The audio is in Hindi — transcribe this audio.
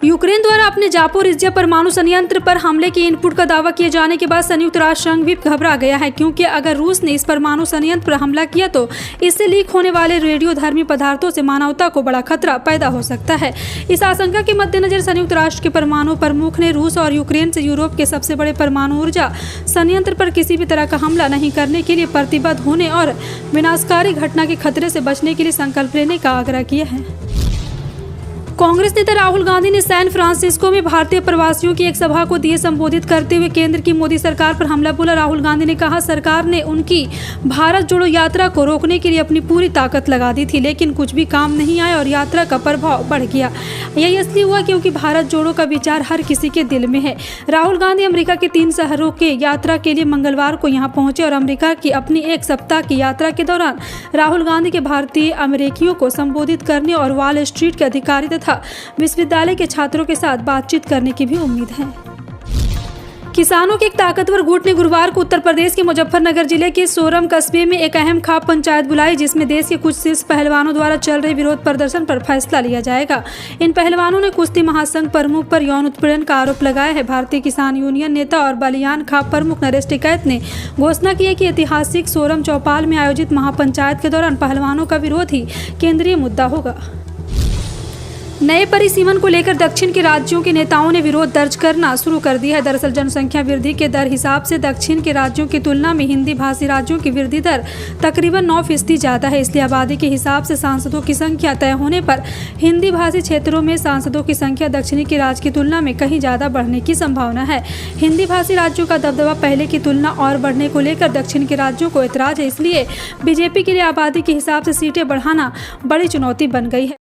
यूक्रेन द्वारा अपने जापोरिज्जिया परमाणु संयंत्र पर हमले के इनपुट का दावा किए जाने के बाद संयुक्त राष्ट्र संघ भी घबरा गया है, क्योंकि अगर रूस ने इस परमाणु संयंत्र पर हमला किया तो इससे लीक होने वाले रेडियोधर्मी पदार्थों से मानवता को बड़ा खतरा पैदा हो सकता है। इस आशंका के मद्देनजर संयुक्त राष्ट्र के परमाणु प्रमुख ने रूस और यूक्रेन से यूरोप के सबसे बड़े परमाणु ऊर्जा संयंत्र पर किसी भी तरह का हमला नहीं करने के लिए प्रतिबद्ध होने और विनाशकारी घटना के खतरे से बचने के लिए संकल्प लेने का आग्रह किया है। कांग्रेस नेता राहुल गांधी ने सैन फ्रांसिस्को में भारतीय प्रवासियों की एक सभा को दिए संबोधित करते हुए केंद्र की मोदी सरकार पर हमला बोला। राहुल गांधी ने कहा, सरकार ने उनकी भारत जोड़ो यात्रा को रोकने के लिए अपनी पूरी ताकत लगा दी थी, लेकिन कुछ भी काम नहीं आया और यात्रा का प्रभाव बढ़ गया। यही इसलिए हुआ क्योंकि भारत जोड़ो का विचार हर किसी के दिल में है। राहुल गांधी अमेरिका के 3 शहरों के यात्रा के लिए मंगलवार को यहाँ पहुंचे और अमेरिका की अपनी 1 सप्ताह की यात्रा के दौरान राहुल गांधी के भारतीय अमेरिकियों को संबोधित करने और वॉल स्ट्रीट के अधिकारी तथा विश्वविद्यालय के छात्रों के साथ बातचीत करने की भी उम्मीद है। किसानों के एक ताकतवर गुट ने गुरुवार को उत्तर प्रदेश के मुजफ्फरनगर जिले के सोरम कस्बे में एक अहम खाप पंचायत बुलाई, जिसमें देश के कुछ शीर्ष पहलवानों द्वारा चल रहे विरोध प्रदर्शन पर फैसला लिया जाएगा। इन पहलवानों ने कुश्ती महासंघ प्रमुख पर यौन उत्पीड़न का आरोप लगाया है। भारतीय किसान यूनियन नेता और बलियान खाप प्रमुख नरेश टिकैत ने घोषणा की है कि ऐतिहासिक सोरम चौपाल में आयोजित महापंचायत के दौरान पहलवानों का विरोध ही केंद्रीय मुद्दा होगा। नए परिसीमन को लेकर दक्षिण के राज्यों के नेताओं ने विरोध दर्ज करना शुरू कर दिया है। दरअसल जनसंख्या वृद्धि के दर हिसाब से दक्षिण के राज्यों की तुलना में हिंदी भाषी राज्यों की वृद्धि दर तकरीबन 9% ज़्यादा है। इसलिए आबादी के हिसाब से सांसदों की संख्या तय होने पर हिंदी भाषी क्षेत्रों में सांसदों की संख्या दक्षिणी के राज्य की तुलना में कहीं ज़्यादा बढ़ने की संभावना है। हिंदी भाषी राज्यों का दबदबा पहले की तुलना और बढ़ने को लेकर दक्षिण के राज्यों को ऐतराज है। इसलिए बीजेपी के लिए आबादी के हिसाब से सीटें बढ़ाना बड़ी चुनौती बन गई है।